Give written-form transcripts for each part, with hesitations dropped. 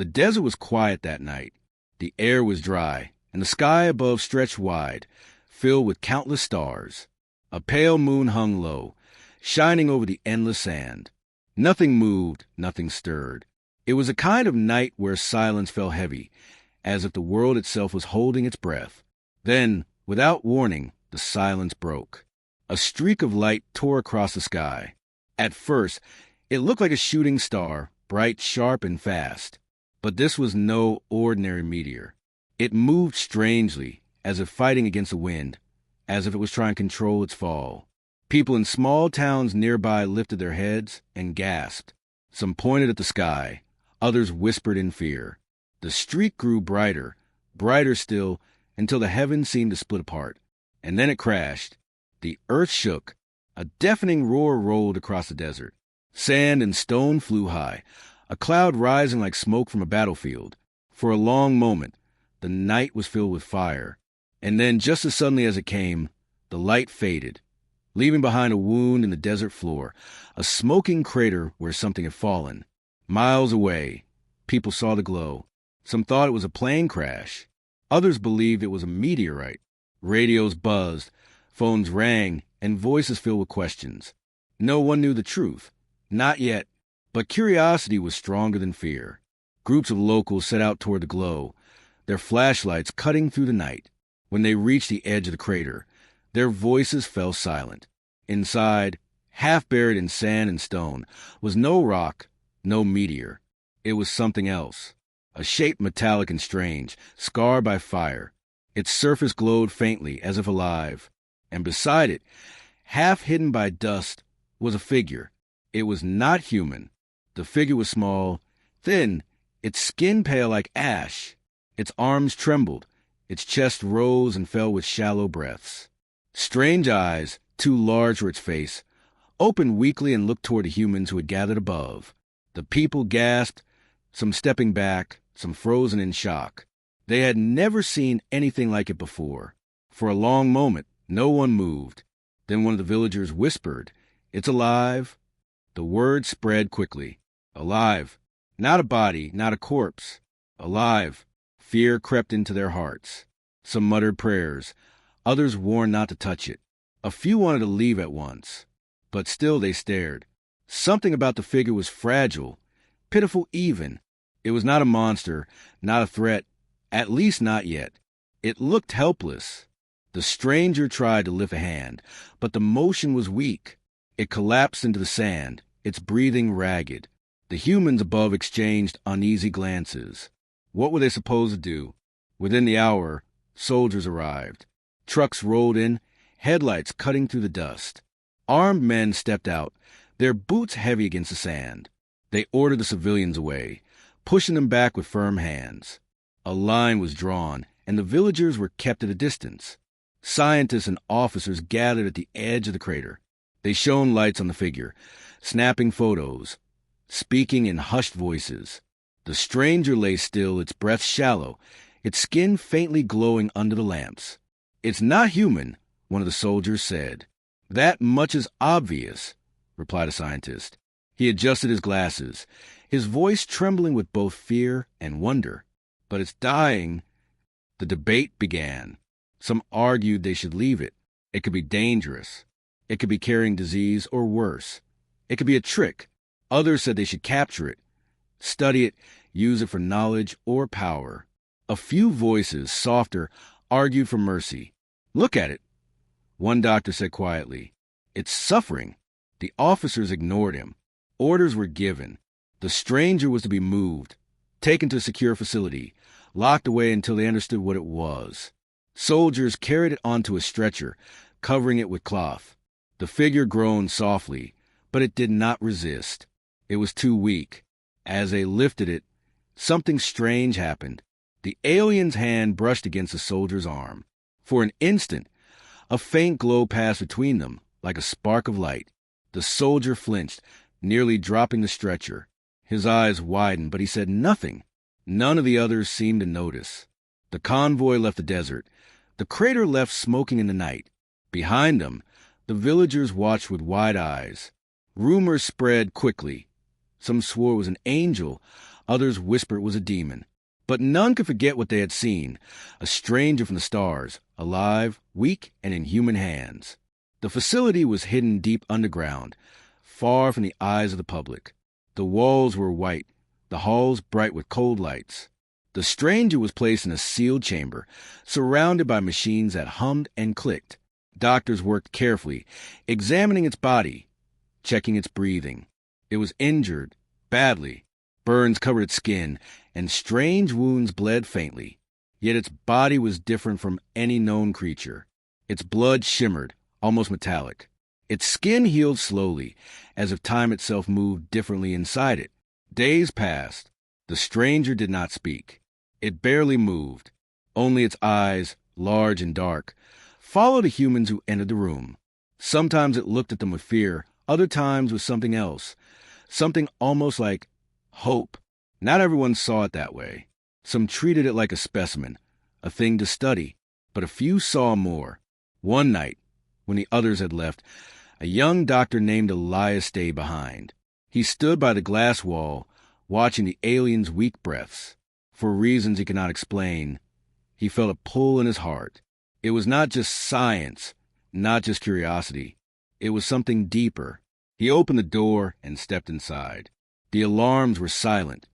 The desert was quiet that night. The air was dry, and the sky above stretched wide, filled with countless stars. A pale moon hung low, shining over the endless sand. Nothing moved, nothing stirred. It was a kind of night where silence fell heavy, as if the world itself was holding its breath. Then, without warning, the silence broke. A streak of light tore across the sky. At first, it looked like a shooting star, bright, sharp, and fast. But this was no ordinary meteor. It moved strangely, as if fighting against the wind, as if it was trying to control its fall. People in small towns nearby lifted their heads and gasped. Some pointed at the sky. Others whispered in fear. The streak grew brighter, brighter still, until the heavens seemed to split apart. And then it crashed. The earth shook. A deafening roar rolled across the desert. Sand and stone flew high, a cloud rising like smoke from a battlefield. For a long moment, the night was filled with fire. And then, just as suddenly as it came, the light faded, leaving behind a wound in the desert floor, a smoking crater where something had fallen. Miles away, people saw the glow. Some thought it was a plane crash. Others believed it was a meteorite. Radios buzzed, phones rang, and voices filled with questions. No one knew the truth. Not yet. But curiosity was stronger than fear. Groups of locals set out toward the glow, their flashlights cutting through the night. When they reached the edge of the crater, their voices fell silent. Inside, half buried in sand and stone, was no rock, no meteor. It was something else. A shape metallic and strange, scarred by fire. Its surface glowed faintly, as if alive. And beside it, half hidden by dust, was a figure. It was not human. The figure was small, thin, its skin pale like ash. Its arms trembled. Its chest rose and fell with shallow breaths. Strange eyes, too large for its face, opened weakly and looked toward the humans who had gathered above. The people gasped, some stepping back, some frozen in shock. They had never seen anything like it before. For a long moment, no one moved. Then one of the villagers whispered, "It's alive." The word spread quickly. Alive. Not a body, not a corpse. Alive. Fear crept into their hearts. Some muttered prayers. Others warned not to touch it. A few wanted to leave at once. But still they stared. Something about the figure was fragile, pitiful even. It was not a monster, not a threat, at least not yet. It looked helpless. The stranger tried to lift a hand, but the motion was weak. It collapsed into the sand, its breathing ragged. The humans above exchanged uneasy glances. What were they supposed to do? Within the hour, soldiers arrived. Trucks rolled in, headlights cutting through the dust. Armed men stepped out, their boots heavy against the sand. They ordered the civilians away, pushing them back with firm hands. A line was drawn, and the villagers were kept at a distance. Scientists and officers gathered at the edge of the crater. They shone lights on the figure, snapping photos, speaking in hushed voices. The stranger lay still, its breath shallow, its skin faintly glowing under the lamps. "It's not human," one of the soldiers said. "That much is obvious," replied a scientist. He adjusted his glasses, his voice trembling with both fear and wonder. "But it's dying." The debate began. Some argued they should leave it. It could be dangerous. It could be carrying disease or worse. It could be a trick. Others said they should capture it, study it, use it for knowledge or power. A few voices, softer, argued for mercy. "Look at it," one doctor said quietly. "It's suffering." The officers ignored him. Orders were given. The stranger was to be moved, taken to a secure facility, locked away until they understood what it was. Soldiers carried it onto a stretcher, covering it with cloth. The figure groaned softly, but it did not resist. It was too weak. As they lifted it, something strange happened. The alien's hand brushed against the soldier's arm. For an instant, a faint glow passed between them, like a spark of light. The soldier flinched, nearly dropping the stretcher. His eyes widened, but he said nothing. None of the others seemed to notice. The convoy left the desert. The crater left smoking in the night. Behind them, the villagers watched with wide eyes. Rumors spread quickly. Some swore it was an angel. Others whispered it was a demon. But none could forget what they had seen, a stranger from the stars, alive, weak, and in human hands. The facility was hidden deep underground, far from the eyes of the public. The walls were white, the halls bright with cold lights. The stranger was placed in a sealed chamber, surrounded by machines that hummed and clicked. Doctors worked carefully, examining its body, checking its breathing. It was injured, badly. Burns covered its skin, and strange wounds bled faintly. Yet its body was different from any known creature. Its blood shimmered, almost metallic. Its skin healed slowly, as if time itself moved differently inside it. Days passed. The stranger did not speak. It barely moved. Only its eyes, large and dark, followed the humans who entered the room. Sometimes it looked at them with fear, other times with something else, something almost like hope. Not everyone saw it that way. Some treated it like a specimen, a thing to study, but a few saw more. One night, when the others had left, a young doctor named Elias stayed behind. He stood by the glass wall, watching the aliens' weak breaths. For reasons he could not explain, he felt a pull in his heart. It was not just science, not just curiosity. It was something deeper. He opened the door and stepped inside. The alarms were silent.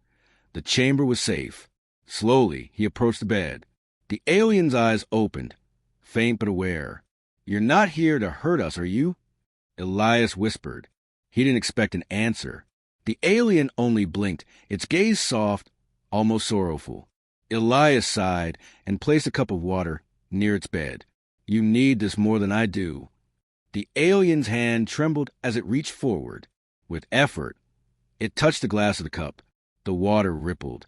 The chamber was safe. Slowly, he approached the bed. The alien's eyes opened, faint but aware. "You're not here to hurt us, are you?" Elias whispered. He didn't expect an answer. The alien only blinked, its gaze soft, almost sorrowful. Elias sighed and placed a cup of water near its bed. "You need this more than I do." The alien's hand trembled as it reached forward. With effort, it touched the glass of the cup. The water rippled,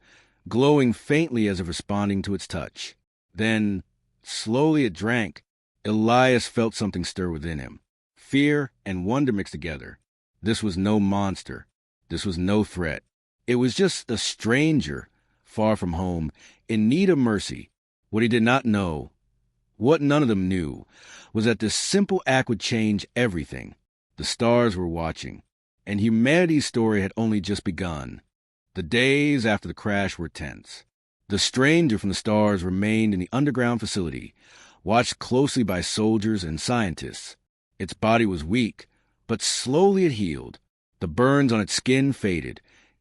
glowing faintly as if responding to its touch. Then, slowly it drank. Elias felt something stir within him. Fear and wonder mixed together. This was no monster. This was no threat. It was just a stranger, far from home, in need of mercy. What he did not know, what none of them knew, was that this simple act would change everything. The stars were watching, and humanity's story had only just begun. The days after the crash were tense. The stranger from the stars remained in the underground facility, watched closely by soldiers and scientists. Its body was weak, but slowly it healed. The burns on its skin faded.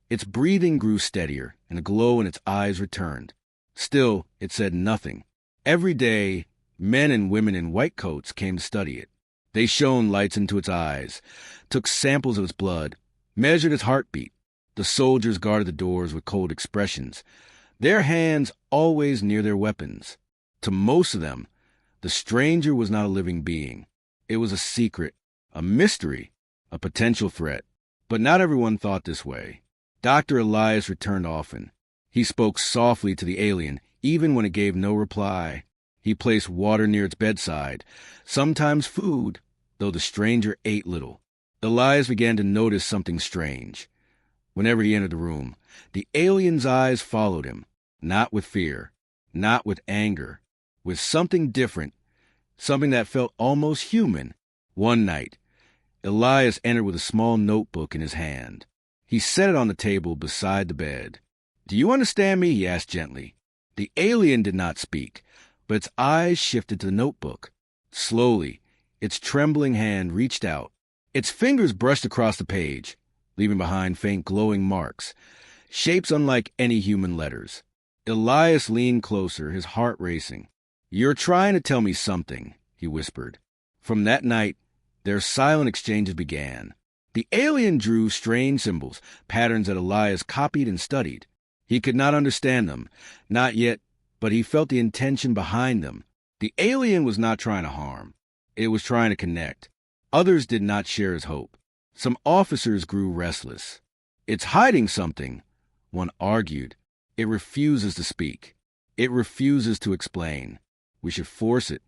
Its breathing grew steadier, and the glow in its eyes returned. Still, it said nothing. Every day, men and women in white coats came to study it. They shone lights into its eyes, took samples of its blood, measured its heartbeat. The soldiers guarded the doors with cold expressions, their hands always near their weapons. To most of them, the stranger was not a living being. It was a secret, a mystery, a potential threat. But not everyone thought this way. Dr. Elias returned often. He spoke softly to the alien, even when it gave no reply. He placed water near its bedside, sometimes food, though the stranger ate little. Elias began to notice something strange. Whenever he entered the room, the alien's eyes followed him, not with fear, not with anger, with something different, something that felt almost human. One night, Elias entered with a small notebook in his hand. He set it on the table beside the bed. "Do you understand me?" he asked gently. The alien did not speak, but its eyes shifted to the notebook. Slowly, its trembling hand reached out. Its fingers brushed across the page, leaving behind faint glowing marks, shapes unlike any human letters. Elias leaned closer, his heart racing. "You're trying to tell me something," he whispered. From that night, their silent exchanges began. The alien drew strange symbols, patterns that Elias copied and studied. He could not understand them, not yet, but he felt the intention behind them. The alien was not trying to harm. It was trying to connect. Others did not share his hope. Some officers grew restless. "It's hiding something," one argued. "It refuses to speak. It refuses to explain. We should force it."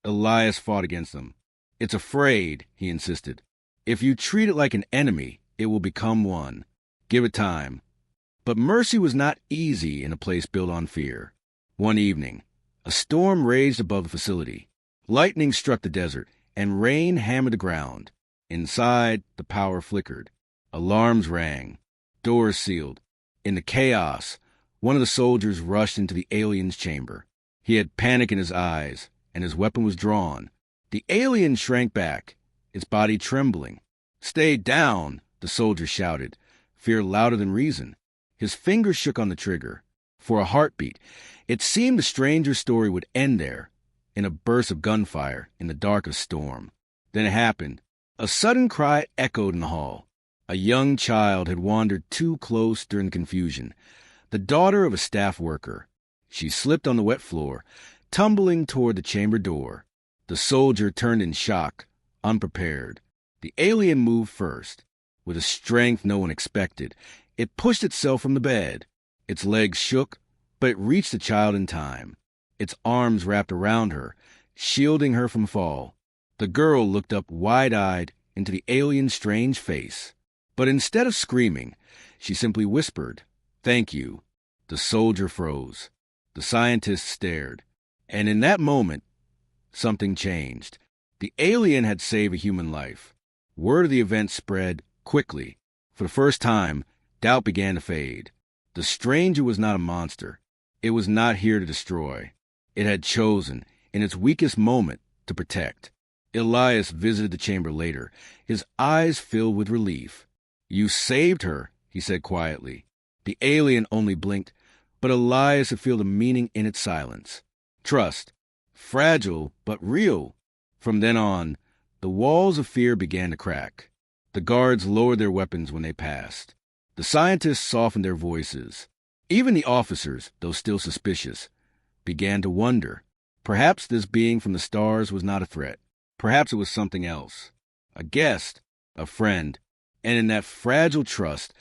Elias fought against them. "It's afraid," he insisted. "If you treat it like an enemy, it will become one. Give it time." But mercy was not easy in a place built on fear. One evening, a storm raged above the facility. Lightning struck the desert, and rain hammered the ground. Inside, the power flickered. Alarms rang. Doors sealed. In the chaos, one of the soldiers rushed into the alien's chamber. He had panic in his eyes, and his weapon was drawn. The alien shrank back, its body trembling. "Stay down," the soldier shouted, fear louder than reason. His fingers shook on the trigger. For a heartbeat, it seemed the stranger's story would end there, in a burst of gunfire in the dark of storm. Then it happened. A sudden cry echoed in the hall. A young child had wandered too close during the confusion, the daughter of a staff worker. She slipped on the wet floor, tumbling toward the chamber door. The soldier turned in shock, unprepared. The alien moved first. With a strength no one expected, it pushed itself from the bed. Its legs shook, but it reached the child in time. Its arms wrapped around her, shielding her from fall. The girl looked up wide-eyed into the alien's strange face. But instead of screaming, she simply whispered, "Thank you." The soldier froze. The scientist stared. And in that moment, something changed. The alien had saved a human life. Word of the event spread quickly. For the first time, doubt began to fade. The stranger was not a monster. It was not here to destroy. It had chosen, in its weakest moment, to protect. Elias visited the chamber later, his eyes filled with relief. "You saved her," he said quietly. The alien only blinked, but Elias could feel the meaning in its silence. Trust. Fragile, but real. From then on, the walls of fear began to crack. The guards lowered their weapons when they passed. The scientists softened their voices. Even the officers, though still suspicious, began to wonder. Perhaps this being from the stars was not a threat. Perhaps it was something else. A guest, a friend. And in that fragile trust,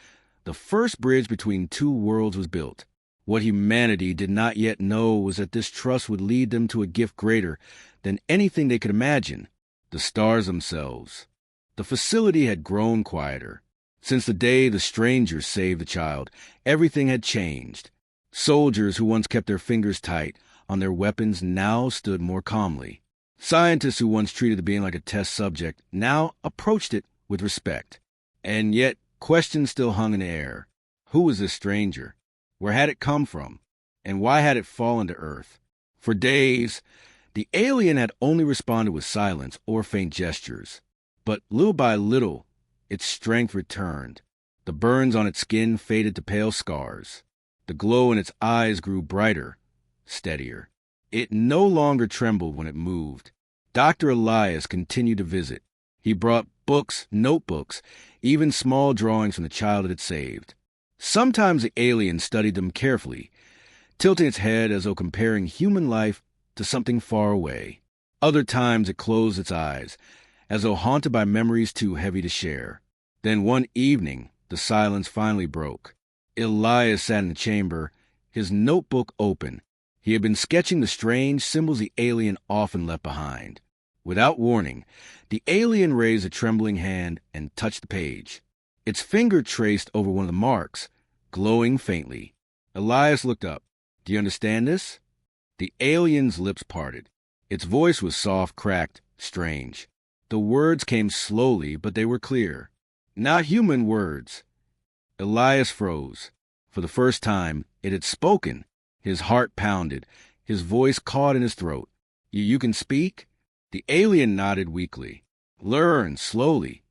the first bridge between two worlds was built. What humanity did not yet know was that this trust would lead them to a gift greater than anything they could imagine, the stars themselves. The facility had grown quieter. Since the day the strangers saved the child, everything had changed. Soldiers who once kept their fingers tight on their weapons now stood more calmly. Scientists who once treated the being like a test subject now approached it with respect. And yet, questions still hung in the air. Who was this stranger? Where had it come from? And why had it fallen to Earth? For days, the alien had only responded with silence or faint gestures. But little by little, its strength returned. The burns on its skin faded to pale scars. The glow in its eyes grew brighter, steadier. It no longer trembled when it moved. Dr. Elias continued to visit. He brought books, notebooks, even small drawings from the child it had saved. Sometimes the alien studied them carefully, tilting its head as though comparing human life to something far away. Other times it closed its eyes, as though haunted by memories too heavy to share. Then one evening, the silence finally broke. Elias sat in the chamber, his notebook open. He had been sketching the strange symbols the alien often left behind. Without warning, the alien raised a trembling hand and touched the page. Its finger traced over one of the marks, glowing faintly. Elias looked up. "Do you understand this?" The alien's lips parted. Its voice was soft, cracked, strange. The words came slowly, but they were clear. Not human words. Elias froze. For the first time, it had spoken. His heart pounded. His voice caught in his throat. You can speak?" The alien nodded weakly. "Learn, slowly."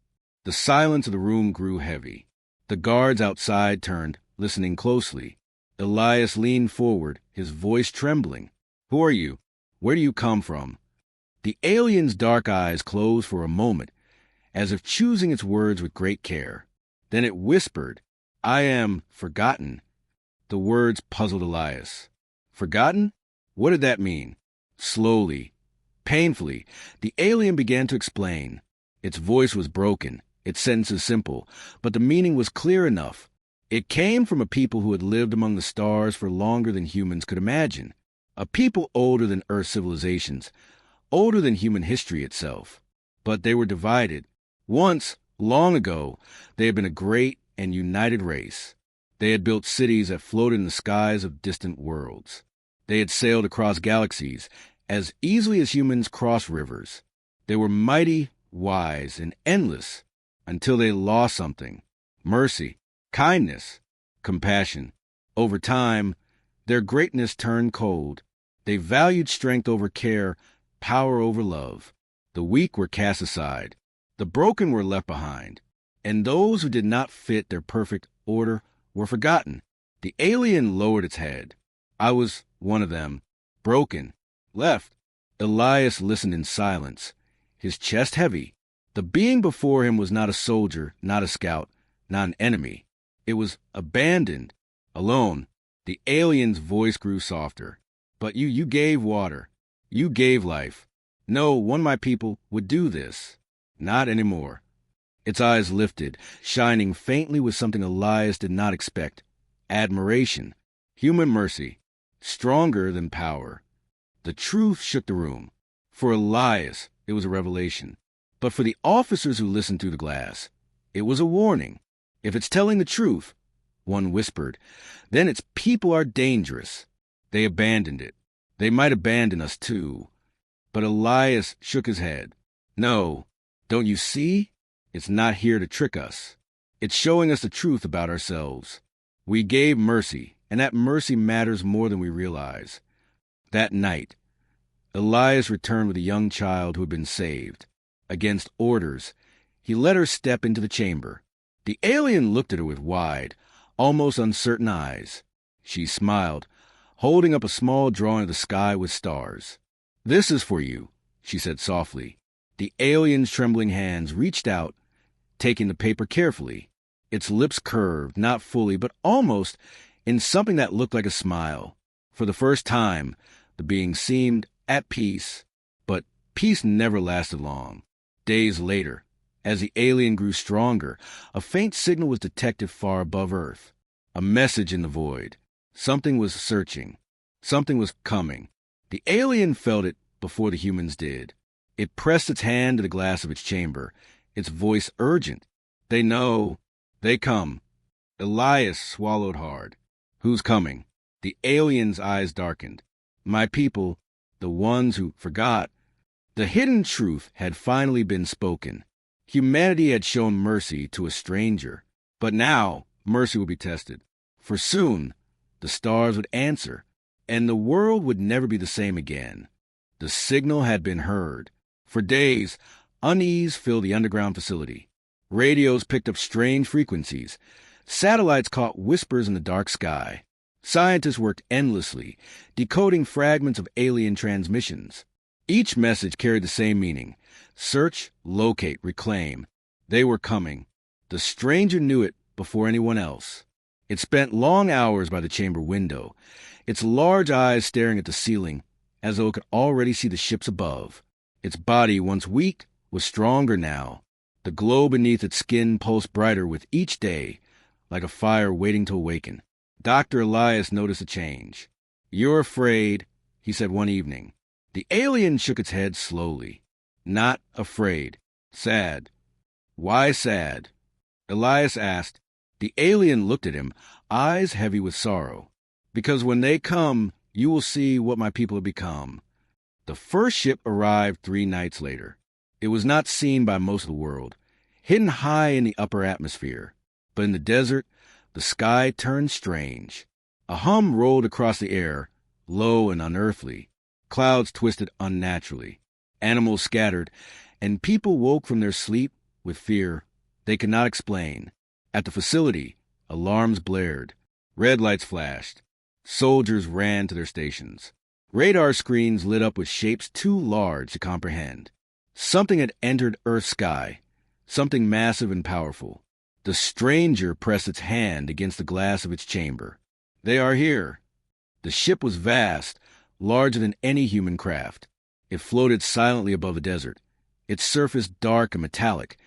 The silence of the room grew heavy. The guards outside turned, listening closely. Elias leaned forward, his voice trembling. "Who are you? Where do you come from?" The alien's dark eyes closed for a moment, as if choosing its words with great care. Then it whispered, "I am forgotten." The words puzzled Elias. Forgotten? What did that mean? Slowly, painfully, the alien began to explain. Its voice was broken, its sentences simple, but the meaning was clear enough. It came from a people who had lived among the stars for longer than humans could imagine. A people older than Earth civilizations, older than human history itself. But they were divided. Once, long ago, they had been a great and united race. They had built cities that floated in the skies of distant worlds. They had sailed across galaxies as easily as humans cross rivers. They were mighty, wise, and endless until they lost something. Mercy, kindness. compassion. Over time, their greatness turned cold. They valued strength over care, power over love. The weak were cast aside. The broken were left behind. And those who did not fit their perfect order were forgotten. The alien lowered its head. I was one of them. Broken. Left. Elias listened in silence, his chest heavy. The being before him was not a soldier, not a scout, not an enemy. It was abandoned, alone. The alien's voice grew softer. But you gave water. You gave life. No one of my people would do this. Not anymore. Its eyes lifted, shining faintly with something Elias did not expect. Admiration. Human mercy. Stronger than power. The truth shook the room. For Elias, it was a revelation. But for the officers who listened through the glass, it was a warning. If it's telling the truth, one whispered, then its people are dangerous. They abandoned it. They might abandon us too. But Elias shook his head. No, don't you see? It's not here to trick us. It's showing us the truth about ourselves. We gave mercy, and that mercy matters more than we realize. That night, Elias returned with a young child who had been saved. Against orders, he let her step into the chamber. The alien looked at her with wide, almost uncertain eyes. She smiled, holding up a small drawing of the sky with stars. "This is for you," she said softly. The alien's trembling hands reached out, taking the paper carefully. Its lips curved, not fully, but almost, in something that looked like a smile. For the first time, the being seemed at peace, but peace never lasted long. Days later, as the alien grew stronger, a faint signal was detected far above Earth. A message in the void. Something was searching. Something was coming. The alien felt it before the humans did. It pressed its hand to the glass of its chamber, its voice urgent. "They know. They come." Elias swallowed hard. "Who's coming?" The alien's eyes darkened. "My people, the ones who forgot." The hidden truth had finally been spoken. Humanity had shown mercy to a stranger. But now, mercy would be tested. For soon, the stars would answer, and the world would never be the same again. The signal had been heard. For days, unease filled the underground facility. Radios picked up strange frequencies. Satellites caught whispers in the dark sky. Scientists worked endlessly, decoding fragments of alien transmissions. Each message carried the same meaning: search, locate, reclaim. They were coming. The stranger knew it before anyone else. It spent long hours by the chamber window, its large eyes staring at the ceiling, as though it could already see the ships above. Its body, once weak, was stronger now. The glow beneath its skin pulsed brighter with each day, like a fire waiting to awaken. Dr. Elias noticed a change. "You're afraid," he said one evening. The alien shook its head slowly. "Not afraid. Sad." "Why sad?" Elias asked. The alien looked at him, eyes heavy with sorrow. "Because when they come, you will see what my people have become." The first ship arrived 3 nights later. It was not seen by most of the world, hidden high in the upper atmosphere. But in the desert, the sky turned strange. A hum rolled across the air, low and unearthly. Clouds twisted unnaturally. Animals scattered, and people woke from their sleep with fear they could not explain. At the facility, alarms blared. Red lights flashed. Soldiers ran to their stations. Radar screens lit up with shapes too large to comprehend. Something had entered Earth's sky, something massive and powerful. The stranger pressed its hand against the glass of its chamber. "They are here." The ship was vast, larger than any human craft. It floated silently above the desert, its surface dark and metallic,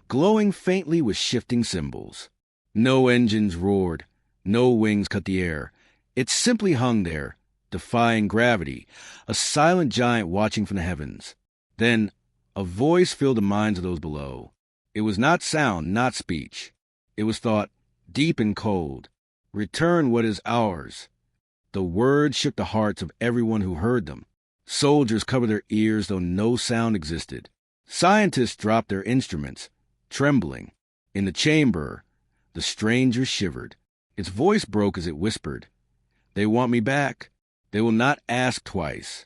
glowing faintly with shifting symbols. No engines roared, no wings cut the air. It simply hung there, defying gravity, a silent giant watching from the heavens. Then a voice filled the minds of those below. It was not sound, not speech. It was thought, deep and cold. "Return what is ours." The words shook the hearts of everyone who heard them. Soldiers covered their ears though no sound existed. Scientists dropped their instruments, trembling. In the chamber, the stranger shivered. Its voice broke as it whispered, "They want me back. They will not ask twice."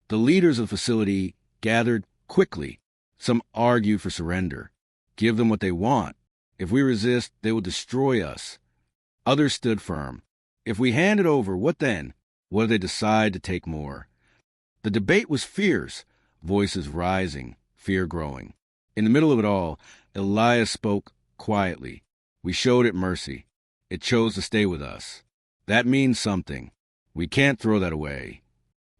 The leaders of the facility gathered quickly. Some argued for surrender. Give them what they want. If we resist, they will destroy us. Others stood firm. If we hand it over, what then? What if they decide to take more? The debate was fierce, voices rising, fear growing. In the middle of it all, Elias spoke quietly. "We showed it mercy. It chose to stay with us. That means something. We can't throw that away."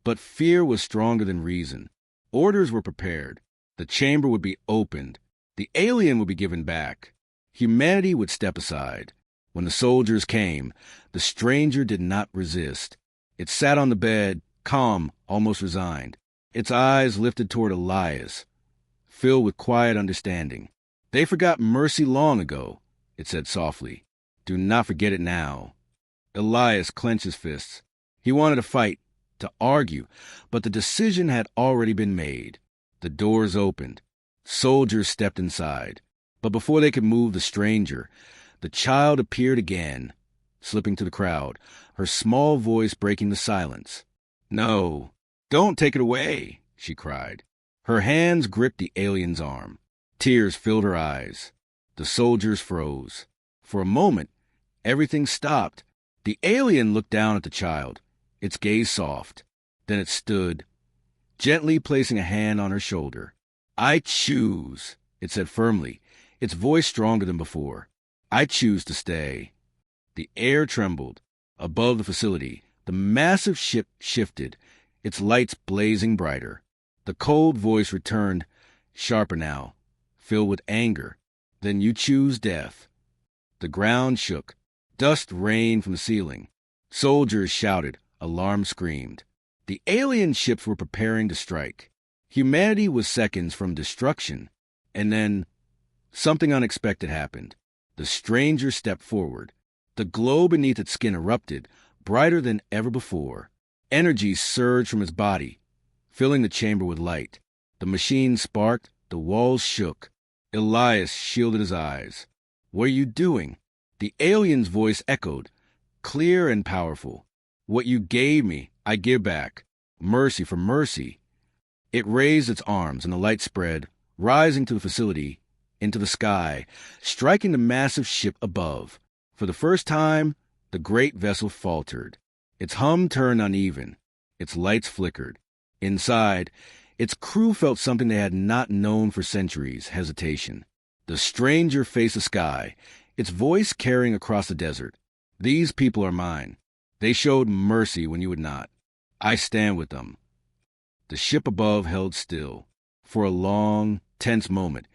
But fear was stronger than reason. Orders were prepared. The chamber would be opened. The alien would be given back. Humanity would step aside. When the soldiers came, the stranger did not resist. It sat on the bed, calm, almost resigned. Its eyes lifted toward Elias, filled with quiet understanding. "They forgot mercy long ago," it said softly. "Do not forget it now." Elias clenched his fists. He wanted to fight, to argue, but the decision had already been made. The doors opened. Soldiers stepped inside. But before they could move the stranger, the child appeared again, slipping to the crowd, her small voice breaking the silence. "No, don't take it away," she cried. Her hands gripped the alien's arm. Tears filled her eyes. The soldiers froze. For a moment, everything stopped. The alien looked down at the child, its gaze soft. Then it stood, gently placing a hand on her shoulder. "I choose," it said firmly, its voice stronger than before. "I choose to stay." The air trembled. Above the facility, the massive ship shifted, its lights blazing brighter. The cold voice returned, sharper now, filled with anger. "Then you choose death." The ground shook. Dust rained from the ceiling. Soldiers shouted. Alarm screamed. The alien ships were preparing to strike. Humanity was seconds from destruction. And then something unexpected happened. The stranger stepped forward. The glow beneath its skin erupted, brighter than ever before. Energy surged from his body, filling the chamber with light. The machine sparked, the walls shook. Elias shielded his eyes. "What are you doing?" The alien's voice echoed, clear and powerful. "What you gave me, I give back. Mercy for mercy." It raised its arms, and the light spread, rising to the facility, into the sky, striking the massive ship above. For the first time, the great vessel faltered. Its hum turned uneven. Its lights flickered. Inside, its crew felt something they had not known for centuries: hesitation. The stranger faced the sky, its voice carrying across the desert. "These people are mine. They showed mercy when you would not. I stand with them." The ship above held still. For a long, tense moment,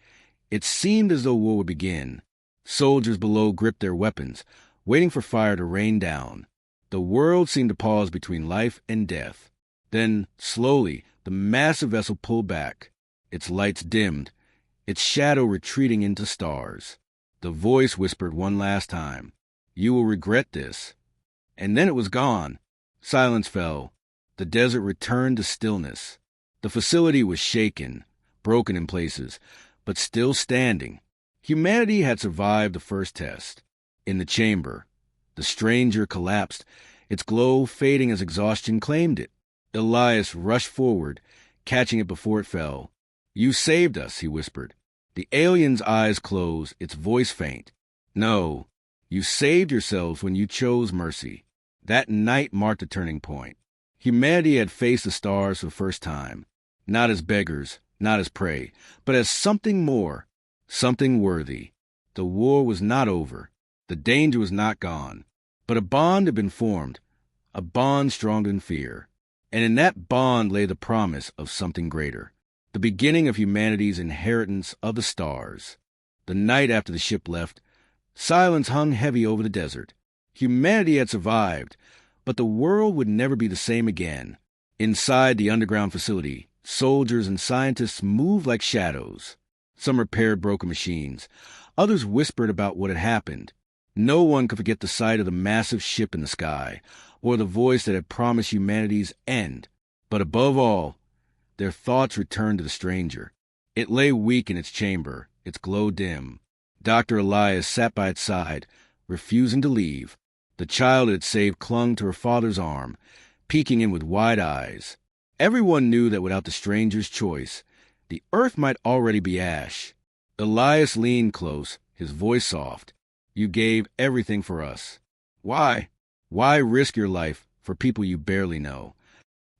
it seemed as though war would begin. Soldiers below gripped their weapons, waiting for fire to rain down. The world seemed to pause between life and death. Then, slowly, the massive vessel pulled back. Its lights dimmed, its shadow retreating into stars. The voice whispered one last time, "You will regret this." And then it was gone. Silence fell. The desert returned to stillness. The facility was shaken, broken in places, but still standing. Humanity had survived the first test. In the chamber, the stranger collapsed, its glow fading as exhaustion claimed it. Elias rushed forward, catching it before it fell. "You saved us," he whispered. The alien's eyes closed, its voice faint. "No, you saved yourselves when you chose mercy." That night marked a turning point. Humanity had faced the stars for the first time, not as beggars, not as prey, but as something more, something worthy. The war was not over. The danger was not gone. But a bond had been formed, a bond stronger than fear. And in that bond lay the promise of something greater, the beginning of humanity's inheritance of the stars. The night after the ship left, silence hung heavy over the desert. Humanity had survived, but the world would never be the same again. Inside the underground facility, soldiers and scientists moved like shadows. Some repaired broken machines. Others whispered about what had happened. No one could forget the sight of the massive ship in the sky, or the voice that had promised humanity's end. But above all, their thoughts returned to the stranger. It lay weak in its chamber, its glow dim. Dr. Elias sat by its side, refusing to leave. The child it had saved clung to her father's arm, peeking in with wide eyes. Everyone knew that without the stranger's choice, the earth might already be ash. Elias leaned close, his voice soft. You gave everything for us. Why? Why risk your life for people you barely know?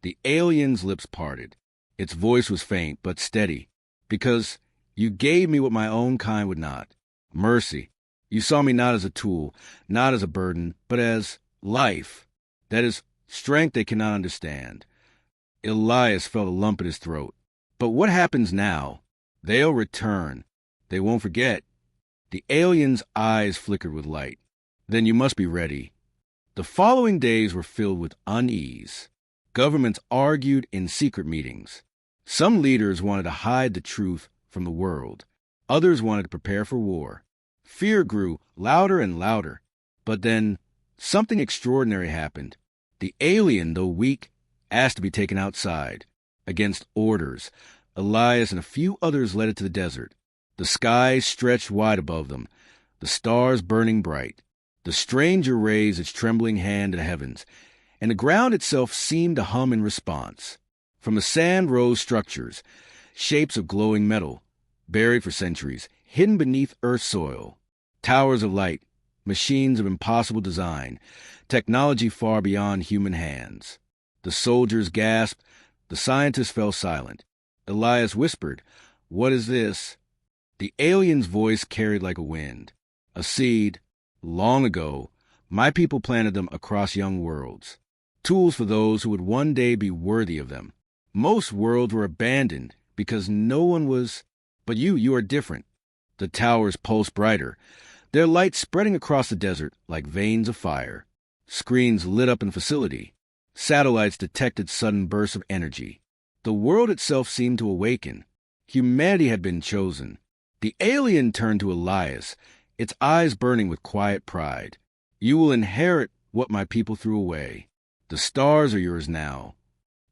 The alien's lips parted. Its voice was faint but steady. Because you gave me what my own kind would not. Mercy. You saw me not as a tool, not as a burden, but as life. That is, strength they cannot understand. Elias felt a lump in his throat. But what happens now? They'll return. They won't forget. The alien's eyes flickered with light. Then you must be ready. The following days were filled with unease. Governments argued in secret meetings. Some leaders wanted to hide the truth from the world. Others wanted to prepare for war. Fear grew louder and louder. But then something extraordinary happened. The alien, though weak, asked to be taken outside. Against orders, Elias and a few others led it to the desert. The sky stretched wide above them, the stars burning bright. The stranger raised its trembling hand to the heavens, and the ground itself seemed to hum in response. From the sand rose structures, shapes of glowing metal, buried for centuries, hidden beneath Earth's soil. Towers of light, machines of impossible design, technology far beyond human hands. The soldiers gasped, the scientists fell silent. Elias whispered, "What is this?" The alien's voice carried like a wind. A seed. Long ago, my people planted them across young worlds. Tools for those who would one day be worthy of them. Most worlds were abandoned because no one was... But you are different. The towers pulsed brighter, their light spreading across the desert like veins of fire. Screens lit up in the facility. Satellites detected sudden bursts of energy. The world itself seemed to awaken. Humanity had been chosen. The alien turned to Elias, its eyes burning with quiet pride. You will inherit what my people threw away. The stars are yours now.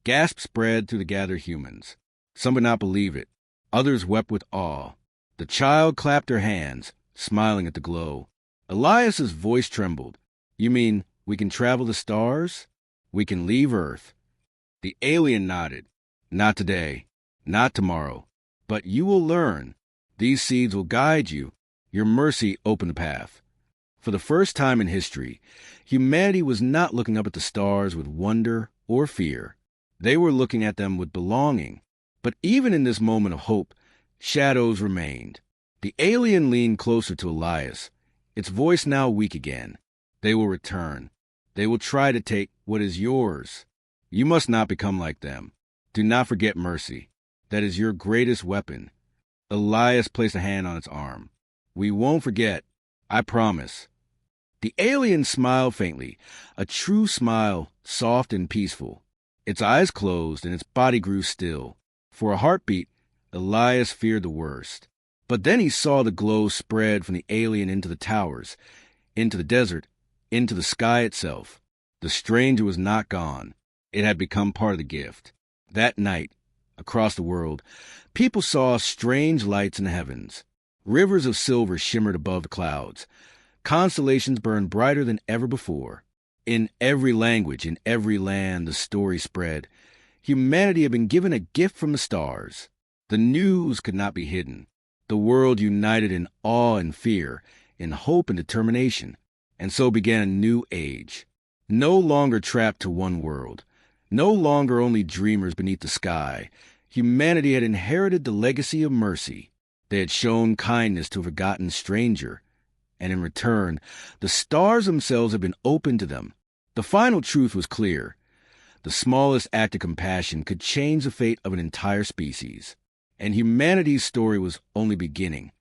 Gasps spread through the gathered humans. Some would not believe it. Others wept with awe. The child clapped her hands, smiling at the glow. Elias's voice trembled. You mean we can travel the stars? We can leave Earth. The alien nodded. Not today. Not tomorrow. But you will learn. These seeds will guide you. Your mercy opened the path. For the first time in history, humanity was not looking up at the stars with wonder or fear. They were looking at them with belonging. But even in this moment of hope, shadows remained. The alien leaned closer to Elias, its voice now weak again. They will return. They will try to take what is yours. You must not become like them. Do not forget mercy. That is your greatest weapon. Elias placed a hand on its arm. We won't forget. I promise. The alien smiled faintly, a true smile, soft and peaceful. Its eyes closed and its body grew still. For a heartbeat, Elias feared the worst. But then he saw the glow spread from the alien into the towers, into the desert, into the sky itself. The stranger was not gone. It had become part of the gift. That night, across the world, people saw strange lights in the heavens. Rivers of silver shimmered above the clouds. Constellations burned brighter than ever before. In every language, in every land, the story spread. Humanity had been given a gift from the stars. The news could not be hidden. The world united in awe and fear, in hope and determination. And so began a new age. No longer trapped to one world. No longer only dreamers beneath the sky. Humanity had inherited the legacy of mercy. They had shown kindness to a forgotten stranger. And in return, the stars themselves had been opened to them. The final truth was clear. The smallest act of compassion could change the fate of an entire species. And humanity's story was only beginning.